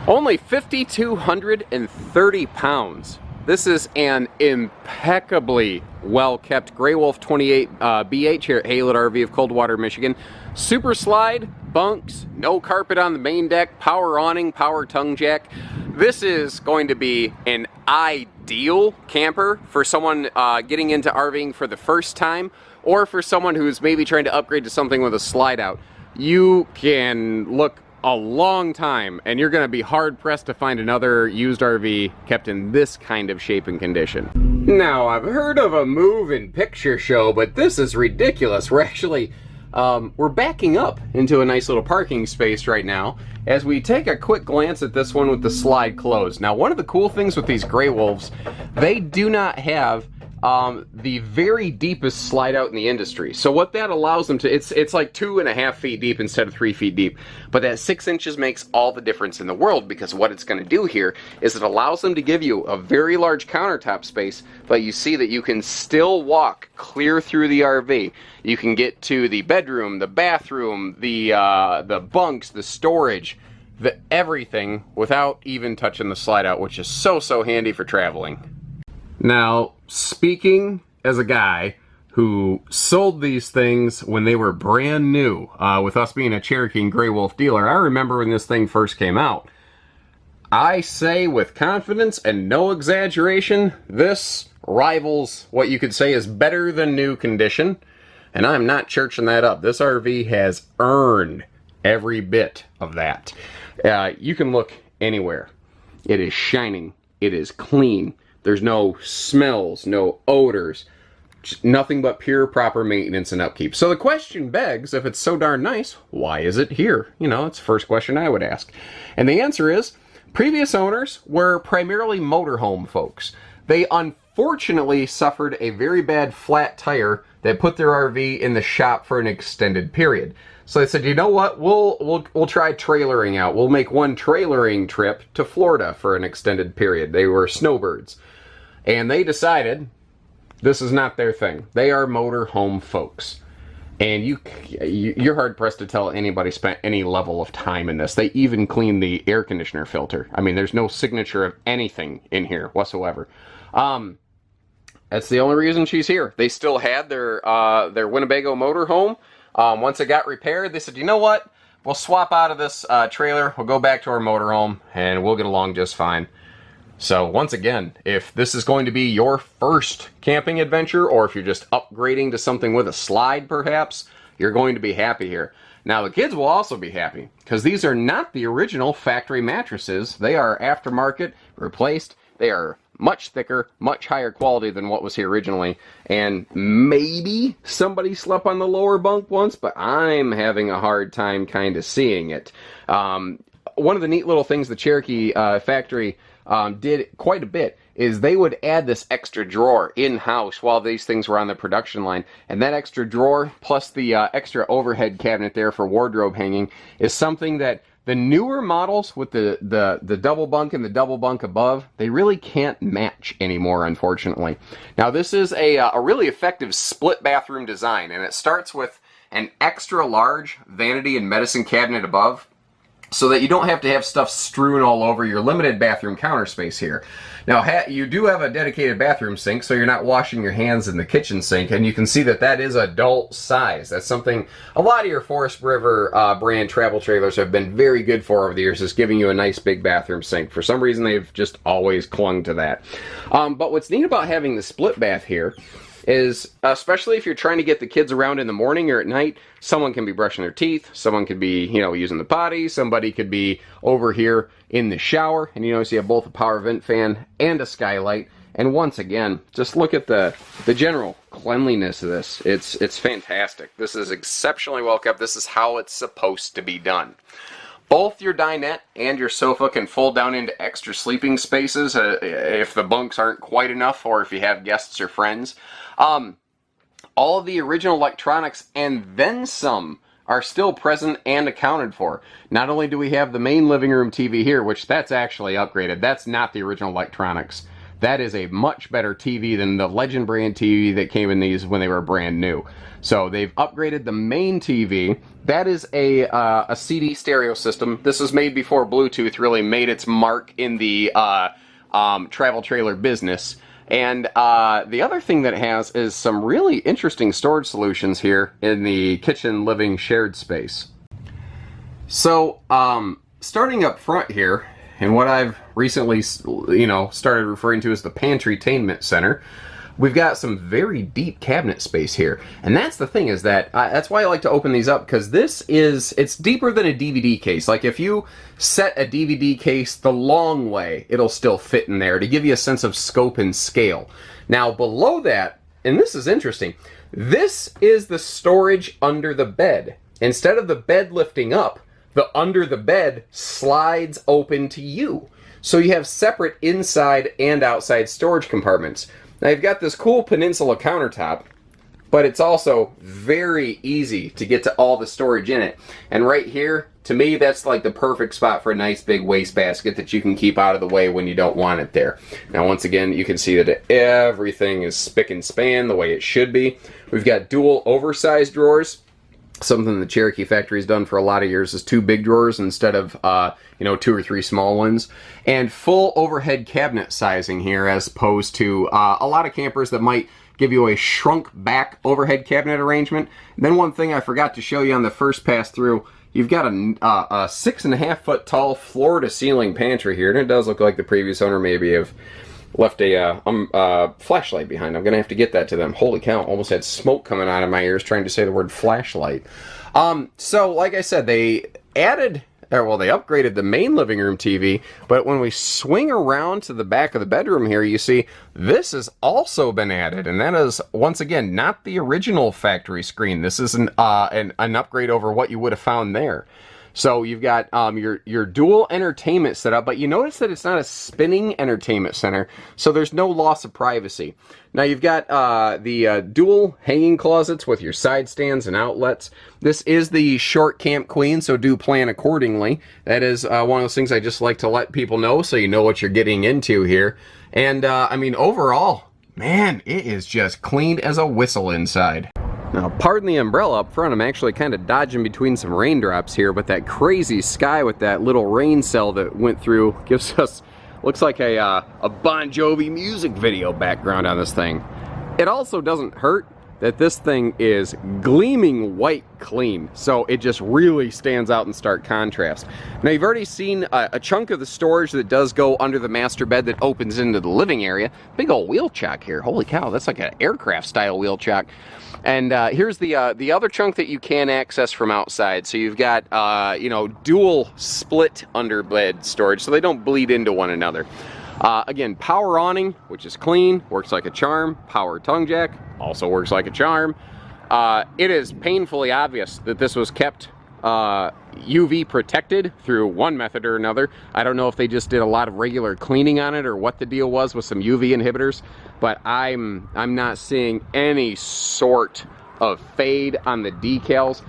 Only 5,230 pounds. This is an impeccably well-kept Grey Wolf 28 BH here at Haylet RV of Coldwater, Michigan. Super slide, bunks, no carpet on the main deck, power awning, power tongue jack. This is going to be an ideal camper for someone getting into RVing for the first time, or for someone who's maybe trying to upgrade to something with a slide out. You can look a long time and you're going to be hard pressed to find another used RV kept in this kind of shape and condition. Now, I've heard of a move and picture show, but this is ridiculous. We're actually we're backing up into a nice little parking space right now as we take a quick glance at this one with the slide closed. Now, one of the cool things with these Grey Wolves, they do not have the very deepest slide out in the industry. So what that allows them to, it's like 2.5 feet deep instead of 3 feet deep. But that 6 inches makes all the difference in the world, because what it's going to do here is it allows them to give you a very large countertop space, but you see that you can still walk clear through the RV. You can get to the bedroom, the bathroom, the bunks, the storage, everything without even touching the slide out, which is so handy for traveling. Now, speaking as a guy who sold these things when they were brand new, with us being a Cherokee and Grey Wolf dealer, I remember when this thing first came out. I say with confidence and no exaggeration, this rivals what you could say is better than new condition, and I'm not churching that up. This RV has earned every bit of that. You can look anywhere. It is shining. It is clean. There's no smells, no odors, nothing but pure proper maintenance and upkeep. So the question begs, if it's so darn nice, why is it here? You know, it's the first question I would ask. And the answer is, previous owners were primarily motorhome folks. They unfortunately suffered a very bad flat tire that put their RV in the shop for an extended period. So they said, you know what, we'll try trailering out. We'll make one trailering trip to Florida for an extended period. They were snowbirds. And they decided this is not their thing. They are motorhome folks. And you're hard-pressed to tell anybody spent any level of time in this. They even cleaned the air conditioner filter. I mean, there's no signature of anything in here whatsoever. That's the only reason she's here. They still had their Winnebago motorhome. Once it got repaired, they said, you know what? We'll swap out of this trailer. We'll go back to our motorhome, and we'll get along just fine. So once again, if this is going to be your first camping adventure, or if you're just upgrading to something with a slide perhaps, you're going to be happy here. Now the kids will also be happy, because these are not the original factory mattresses. They are aftermarket, replaced. They are much thicker, much higher quality than what was here originally. And maybe somebody slept on the lower bunk once, but I'm having a hard time kind of seeing it. One of the neat little things the Cherokee factory did quite a bit is they would add this extra drawer in-house while these things were on the production line. And that extra drawer, plus the extra overhead cabinet there for wardrobe hanging, is something that the newer models with the double bunk and the double bunk above, they really can't match anymore, unfortunately. Now this is a really effective split bathroom design, and it starts with an extra large vanity and medicine cabinet above, so that you don't have to have stuff strewn all over your limited bathroom counter space here. Now, you do have a dedicated bathroom sink, so you're not washing your hands in the kitchen sink, and you can see that that is adult size. That's something a lot of your Forest River brand travel trailers have been very good for over the years, is giving you a nice big bathroom sink. For some reason, they've just always clung to that. But what's neat about having the split bath here is, especially if you're trying to get the kids around in the morning or at night, someone can be brushing their teeth, someone could be, using the potty, somebody could be over here in the shower, and so you have both a power vent fan and a skylight. And once again, just look at the general cleanliness of this. It's fantastic. This is exceptionally well kept. This is how it's supposed to be done. Both your dinette and your sofa can fold down into extra sleeping spaces if the bunks aren't quite enough, or if you have guests or friends. All of the original electronics and then some are still present and accounted for. Not only do we have the main living room TV here, which that's actually upgraded. That's not the original electronics. That is a much better TV than the Legend brand TV that came in these when they were brand new. So they've upgraded the main TV. That is a CD stereo system. This was made before Bluetooth really made its mark in the travel trailer business. And the other thing that it has is some really interesting storage solutions here in the kitchen living shared space. So starting up front here, and what I've recently, started referring to as the Pantry Tainment Center, we've got some very deep cabinet space here. And that's the thing, is that that's why I like to open these up, because it's deeper than a DVD case. Like if you set a DVD case the long way, it'll still fit in there to give you a sense of scope and scale. Now below that, and this is interesting, this is the storage under the bed. Instead of the bed lifting up, the under the bed slides open to you. So you have separate inside and outside storage compartments. Now you've got this cool peninsula countertop, but it's also very easy to get to all the storage in it. And right here, to me, that's like the perfect spot for a nice big wastebasket that you can keep out of the way when you don't want it there. Now once again, you can see that everything is spick and span the way it should be. We've got dual oversized drawers. Something the Cherokee factory's done for a lot of years is 2 big drawers instead of 2 or 3 small ones, and full overhead cabinet sizing here, as opposed to a lot of campers that might give you a shrunk back overhead cabinet arrangement. And then one thing I forgot to show you on the first pass through, you've got a 6.5 foot tall floor to ceiling pantry here, and it does look like the previous owner maybe have left a flashlight behind. I'm gonna have to get that to them. Holy cow, almost had smoke coming out of my ears trying to say the word flashlight. So like I said, they upgraded the main living room TV, but when we swing around to the back of the bedroom here, you see this has also been added, and that is, once again, not the original factory screen. This is an upgrade over what you would have found there. So you've got your dual entertainment setup, but you notice that it's not a spinning entertainment center, so there's no loss of privacy. Now you've got the dual hanging closets with your side stands and outlets. This is the short camp queen, so do plan accordingly. That is one of those things I just like to let people know, so you know what you're getting into here. And I mean, overall, man, it is just clean as a whistle inside. Now, pardon the umbrella up front, I'm actually kind of dodging between some raindrops here, but that crazy sky with that little rain cell that went through gives us, looks like a Bon Jovi music video background on this thing. It also doesn't hurt that this thing is gleaming white clean, so it just really stands out in stark contrast. Now, you've already seen a chunk of the storage that does go under the master bed that opens into the living area. Big old wheel chock here. Holy cow, that's like an aircraft style wheel chock. And here's the other chunk that you can access from outside. So you've got dual split under bed storage, so they don't bleed into one another. Again, power awning, which is clean, works like a charm. Power tongue jack, also works like a charm. It is painfully obvious that this was kept UV protected through one method or another. I don't know if they just did a lot of regular cleaning on it or what the deal was with some UV inhibitors, but I'm not seeing any sort of fade on the decals.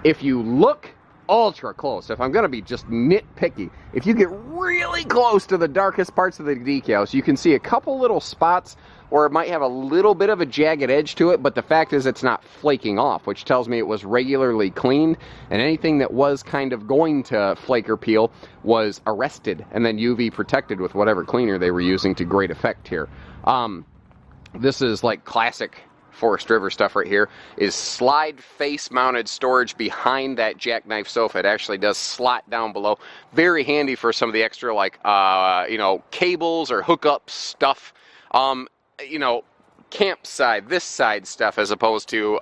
If you look ultra close, if I'm gonna be just nitpicky, if you get really close to the darkest parts of the decals, you can see a couple little spots where it might have a little bit of a jagged edge to it, but the fact is it's not flaking off, which tells me it was regularly cleaned, and anything that was kind of going to flake or peel was arrested and then UV protected with whatever cleaner they were using to great effect here. This is like classic Forest River stuff right here, is slide face mounted storage behind that jackknife sofa. It actually does slot down below. Very handy for some of the extra like cables or hookup stuff. Campside, this side stuff, as opposed to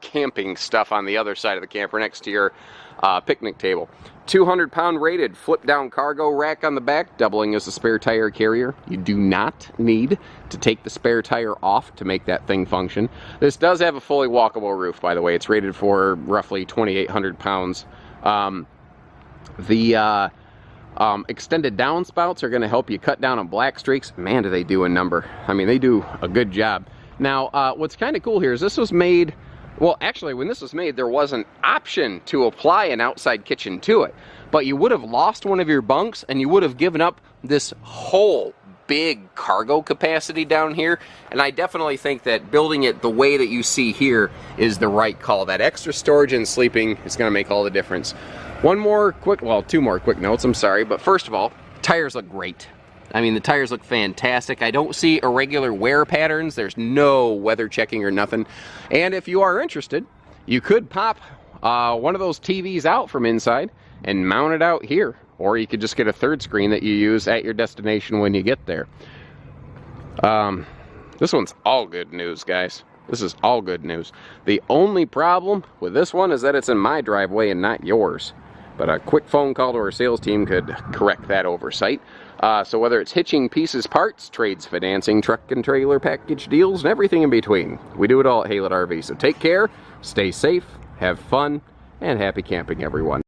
camping stuff on the other side of the camper next to your picnic table. 200-pound rated flip-down cargo rack on the back, doubling as a spare tire carrier. You do not need to take the spare tire off to make that thing function. This does have a fully walkable roof, by the way. It's rated for roughly 2,800 pounds. Extended downspouts are going to help you cut down on black streaks. Man, do they do a number. I mean, they do a good job. Now, what's kind of cool here is this was made... Well, actually, when this was made, there was an option to apply an outside kitchen to it. But you would have lost one of your bunks, and you would have given up this whole big cargo capacity down here, and I definitely think that building it the way that you see here is the right call. That extra storage and sleeping is going to make all the difference. Two more quick notes, I'm sorry, but first of all, tires look great. I mean, the tires look fantastic. I don't see irregular wear patterns. There's no weather checking or nothing. And if you are interested, you could pop one of those TVs out from inside and mount it out here. Or you could just get a third screen that you use at your destination when you get there. This one's all good news, guys. This is all good news. The only problem with this one is that it's in my driveway and not yours. But a quick phone call to our sales team could correct that oversight. So whether it's hitching pieces, parts, trades, financing, truck and trailer package deals, and everything in between, we do it all at Haylett RV. So take care, stay safe, have fun, and happy camping, everyone.